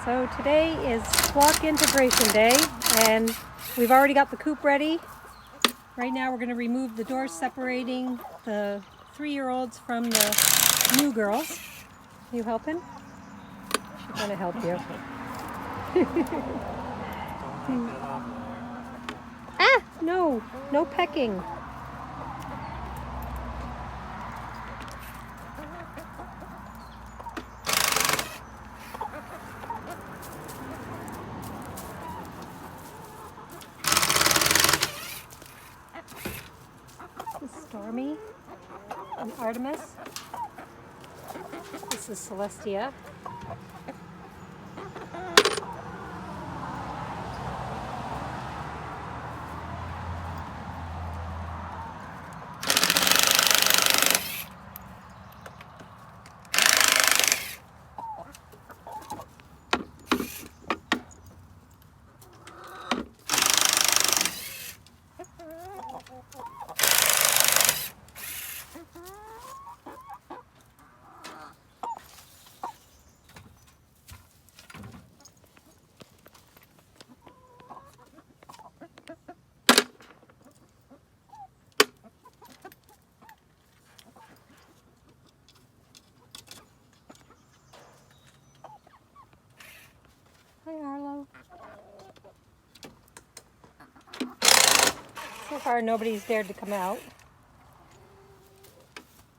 So today is flock integration day, and we've already got the coop ready. Right now we're going to remove the doors separating the 3-year-olds from the new girls. You helping? She's going to help you. Ah! No! No pecking. This is Stormy and Artemis. This is Celestia. Hi, Arlo. So far, nobody's dared to come out.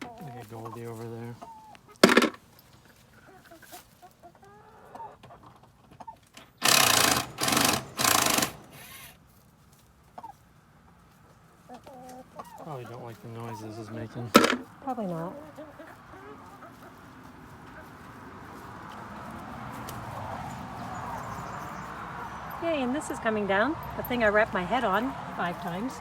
I got Goldie over there. Probably don't like the noise this is making. Probably not. Yay, and this is coming down. The thing I wrapped my head on 5 times.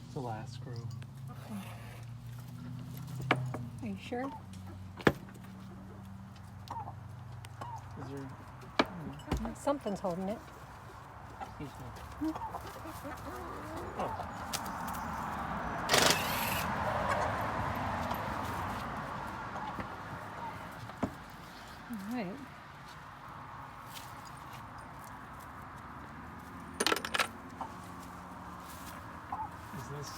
It's the last screw. Are you sure? Is there... Something's holding it. Oh. All right. Is this...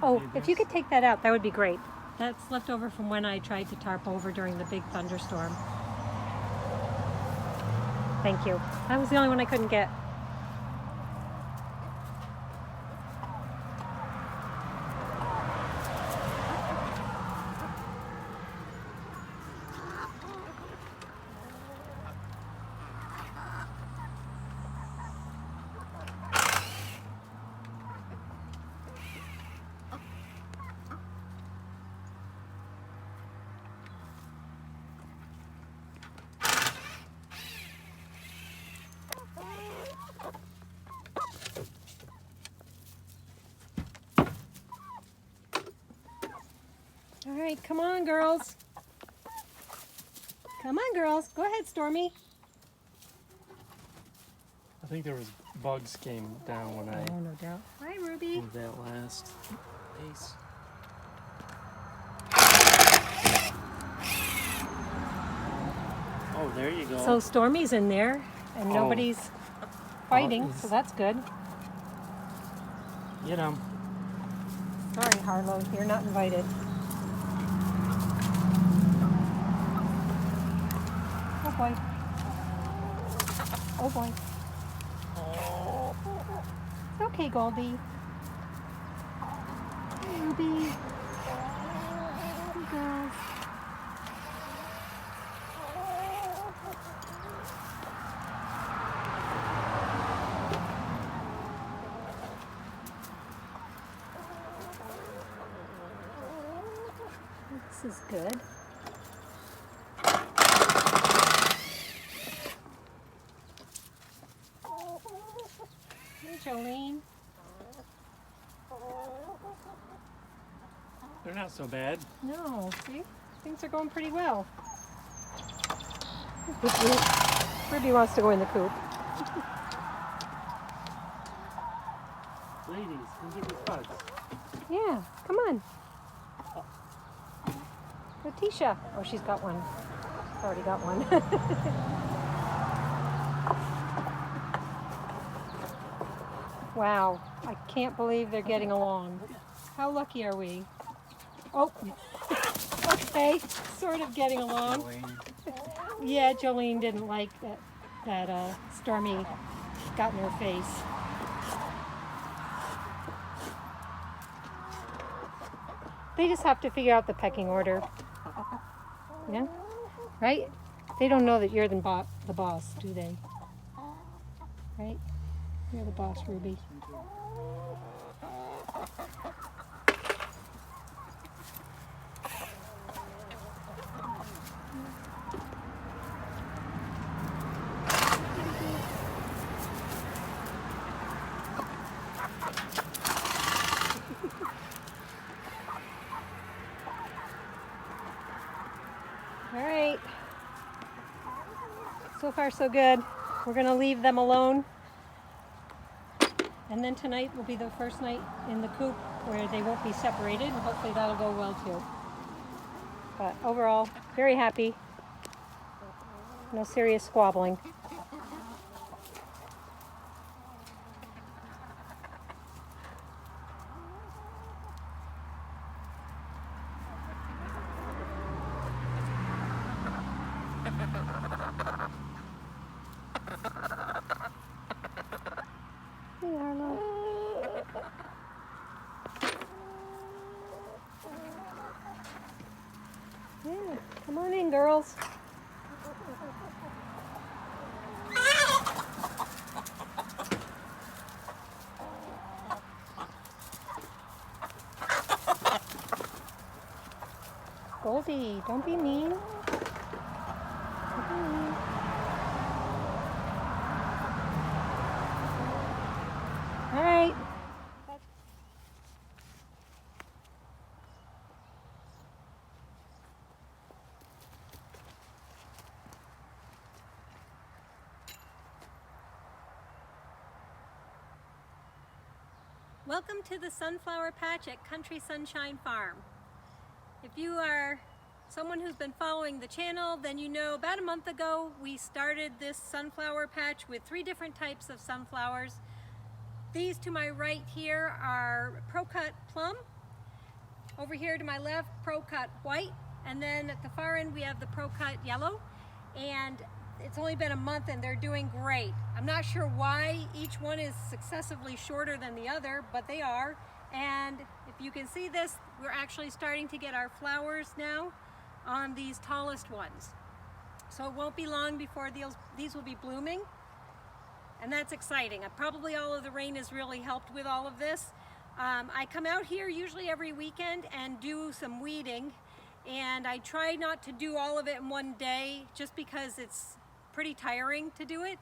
Oh, if you could take that out, that would be great. That's left over from when I tried to tarp over during the big thunderstorm. Thank you. That was the only one I couldn't get. All right, come on, girls. Come on, girls. Go ahead, Stormy. I think there was bugs came down when I Oh, no doubt. Hi, Ruby. moved that last piece. Oh, there you go. So Stormy's in there, and nobody's fighting, so that's good. Get him. Sorry, Harlow, you're not invited. Oh boy. Oh boy. It's okay, Goldie. Hey, Ruby. Good girls. This is good. Hey, Jolene. They're not so bad. No, see? Things are going pretty well. Ruby wants to go in the coop. Ladies, come get these bugs. Yeah, come on. Letitia. Oh, she's got one. Already got one. Wow, I can't believe they're getting along. How lucky are we? Oh, okay, sort of getting along. Yeah, Jolene didn't like that Stormy got in her face. They just have to figure out the pecking order. Yeah, right? They don't know that you're the boss, do they? Right? You're the boss, Ruby. All right. So far, so good. We're going to leave them alone. And then tonight will be the first night in the coop where they won't be separated. And hopefully that'll go well too. But overall, very happy. No serious squabbling. Hey, Arlo. Yeah, come on in, girls. Goldie, don't be mean. Don't be mean. All right. Welcome to the sunflower patch at Country Sunshine Farm. If you are someone who's been following the channel, then you know about a month ago we started this sunflower patch with 3 different types of sunflowers. These to my right here are Pro-Cut Plum. Over here to my left, Pro-Cut White. And then at the far end we have the Pro-Cut Yellow. And it's only been a month and they're doing great. I'm not sure why each one is successively shorter than the other, but they are. And if you can see this, we're actually starting to get our flowers now on these tallest ones. So it won't be long before these will be blooming. And that's exciting. Probably all of the rain has really helped with all of this. I come out here usually every weekend and do some weeding. And I try not to do all of it in one day just because it's pretty tiring to do it.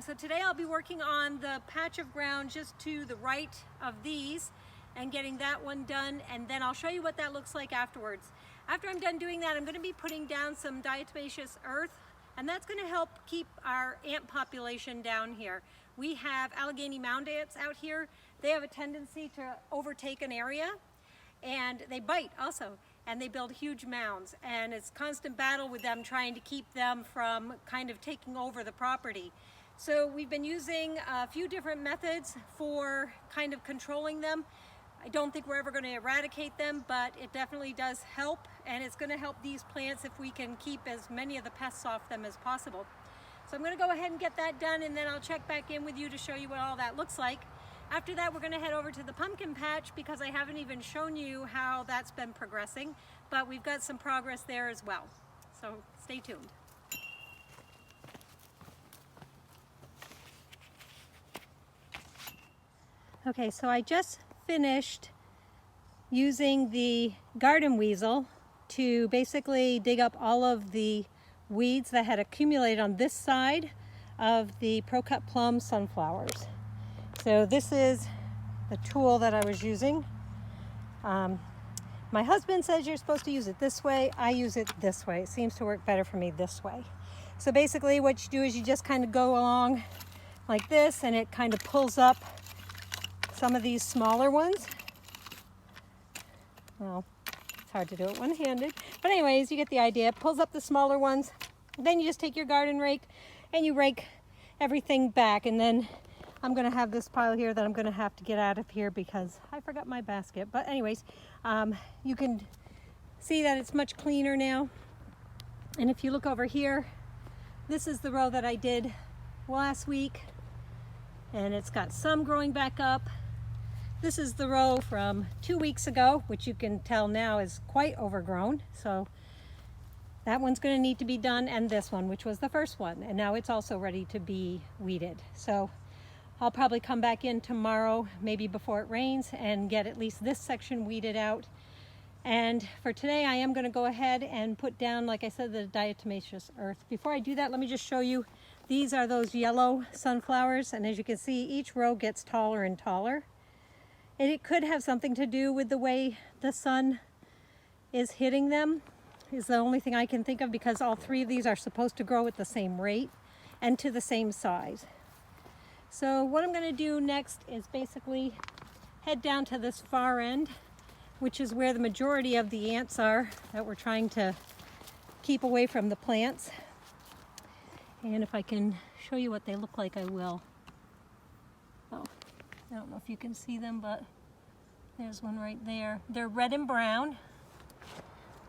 So today I'll be working on the patch of ground just to the right of these and getting that one done, and then I'll show you what that looks like afterwards. After I'm done doing that, I'm going to be putting down some diatomaceous earth, and that's going to help keep our ant population down here. We have Allegheny mound ants out here. They have a tendency to overtake an area, and they bite also. And they build huge mounds, and it's constant battle with them trying to keep them from kind of taking over the property. So we've been using a few different methods for kind of controlling them. I don't think we're ever going to eradicate them, but it definitely does help, and it's going to help these plants if we can keep as many of the pests off them as possible. So I'm going to go ahead and get that done, and then I'll check back in with you to show you what all that looks like. After that, we're going to head over to the pumpkin patch because I haven't even shown you how that's been progressing, but we've got some progress there as well. So stay tuned. Okay, so I just finished using the garden weasel to basically dig up all of the weeds that had accumulated on this side of the Pro-Cut Plum sunflowers. So this is the tool that I was using. My husband says you're supposed to use it this way. I use it this way. It seems to work better for me this way. So basically what you do is you just kind of go along like this, and it kind of pulls up some of these smaller ones. Well, it's hard to do it one-handed, but anyways, you get the idea. It pulls up the smaller ones. Then you just take your garden rake and you rake everything back. And then I'm going to have this pile here that I'm going to have to get out of here because I forgot my basket. But anyways, you can see that it's much cleaner now. And if you look over here, this is the row that I did last week, and it's got some growing back up. This is the row from 2 weeks ago, which you can tell now is quite overgrown. So that one's going to need to be done, and this one, which was the first one, and now it's also ready to be weeded. So I'll probably come back in tomorrow, maybe before it rains, and get at least this section weeded out. And for today, I am going to go ahead and put down, like I said, the diatomaceous earth. Before I do that, let me just show you. These are those yellow sunflowers, and as you can see, each row gets taller and taller. And it could have something to do with the way the sun is hitting them, is the only thing I can think of, because all three of these are supposed to grow at the same rate and to the same size. So what I'm going to do next is basically head down to this far end, which is where the majority of the ants are that we're trying to keep away from the plants. And if I can show you what they look like, I will. Oh, I don't know if you can see them, but there's one right there. They're red and brown.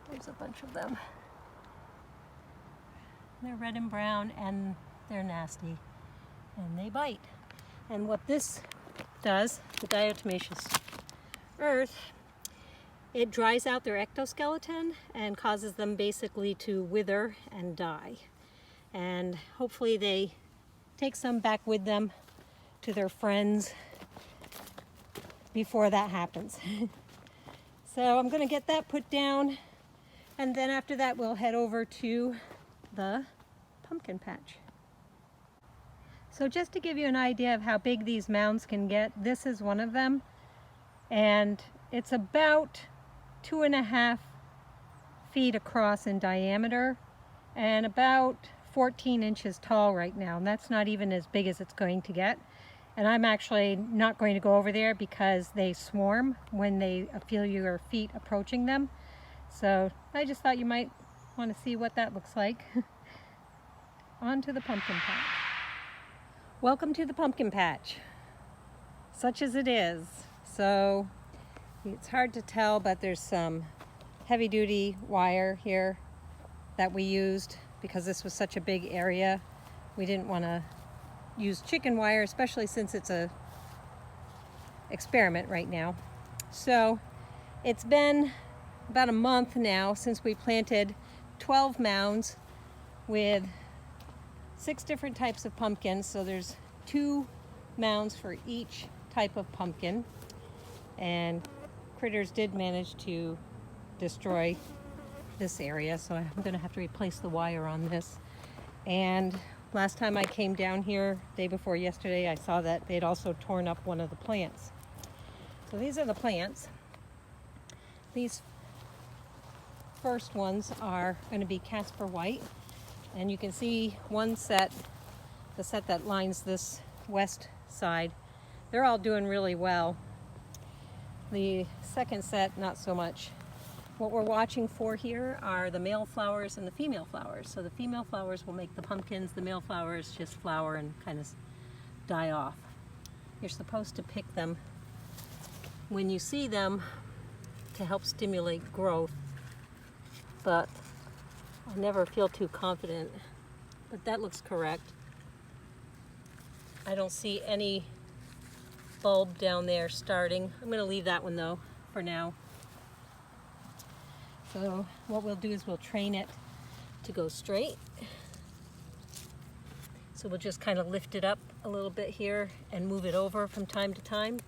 There's a bunch of them. They're red and brown, and they're nasty, and they bite. And what this does, the diatomaceous earth, it dries out their ectoskeleton and causes them basically to wither and die. And hopefully they take some back with them to their friends before that happens. So I'm going to get that put down, and then after that we'll head over to the pumpkin patch. So just to give you an idea of how big these mounds can get, this is one of them, and it's about 2.5 feet across in diameter and about 14 inches tall right now, and that's not even as big as it's going to get. And I'm actually not going to go over there because they swarm when they feel your feet approaching them. So I just thought you might want to see what that looks like. On to the pumpkin patch. Welcome to the pumpkin patch, such as it is. So it's hard to tell, but there's some heavy-duty wire here that we used because this was such a big area. We didn't want to use chicken wire, especially since it's a experiment right now. So it's been about a month now since we planted 12 mounds with 6 different types of pumpkins. So there's 2 mounds for each type of pumpkin, and critters did manage to destroy this area, so I'm going to have to replace the wire on this. And last time I came down here, day before yesterday, I saw that they'd also torn up one of the plants. So these are the plants. These first ones are going to be Casper White, and you can see one set, the set that lines this west side, they're all doing really well. The second set, not so much. What we're watching for here are the male flowers and the female flowers. So the female flowers will make the pumpkins, the male flowers just flower and kind of die off. You're supposed to pick them when you see them to help stimulate growth, but I never feel too confident. But that looks correct. I don't see any bulb down there starting. I'm going to leave that one though for now. So what we'll do is we'll train it to go straight. So we'll just kind of lift it up a little bit here and move it over from time to time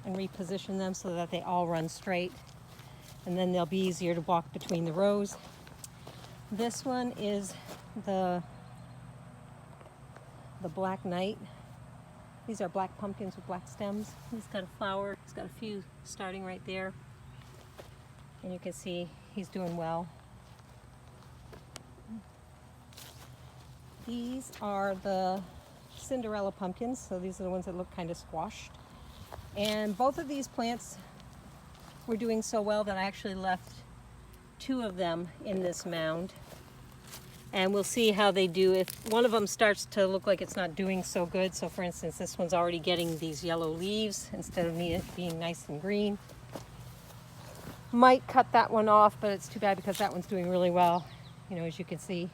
and reposition them so that they all run straight, and then they'll be easier to walk between the rows. This one is the Black Knight. These are black pumpkins with black stems. He's got a flower. He's got a few starting right there. And you can see he's doing well. These are the Cinderella pumpkins, so these are the ones that look kind of squashed. And both of these plants were doing so well that I actually left 2 of them in this mound. And we'll see how they do if one of them starts to look like it's not doing so good. So for instance, this one's already getting these yellow leaves instead of it being nice and green. Might cut that one off, but it's too bad because that one's doing really well. You know, as you can see,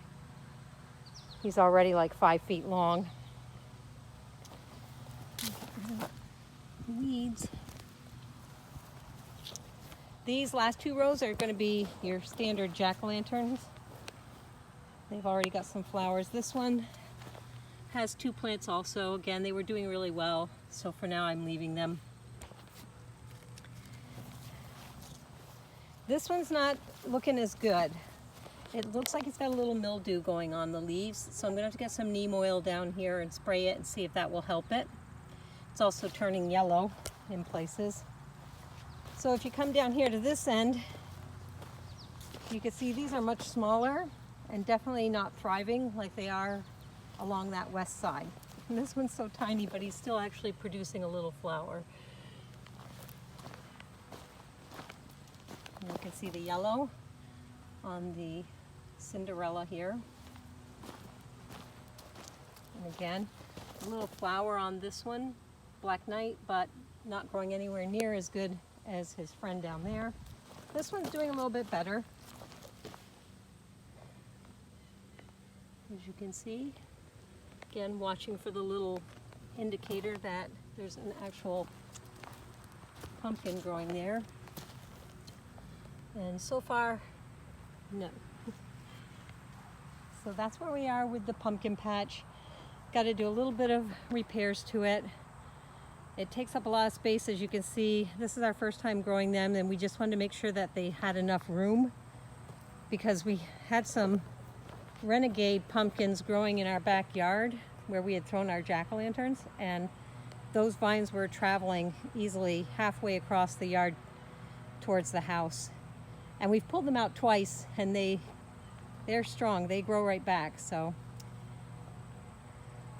he's already like 5 feet long. Weeds. These last 2 rows are going to be your standard jack-o'-lanterns. They've already got some flowers. This one has 2 plants also. Again, they were doing really well, so for now I'm leaving them. This one's not looking as good. It looks like it's got a little mildew going on the leaves, so I'm going to have to get some neem oil down here and spray it and see if that will help it. It's also turning yellow in places. So if you come down here to this end, you can see these are much smaller and definitely not thriving like they are along that west side. And this one's so tiny, but he's still actually producing a little flower. And you can see the yellow on the Cinderella here. And again, a little flower on this one, Black Knight, but not growing anywhere near as good as his friend down there. This one's doing a little bit better. As you can see, again, watching for the little indicator that there's an actual pumpkin growing there. And so far, no. So that's where we are with the pumpkin patch. Got to do a little bit of repairs to it. It takes up a lot of space, as you can see. This is our first time growing them, and we just wanted to make sure that they had enough room because we had some renegade pumpkins growing in our backyard where we had thrown our jack-o'-lanterns, and those vines were traveling easily halfway across the yard towards the house. And we've pulled them out twice, and they're strong. They grow right back. So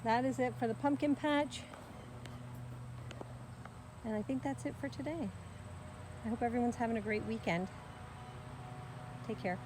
that is it for the pumpkin patch. And I think that's it for today. I hope everyone's having a great weekend. Take care.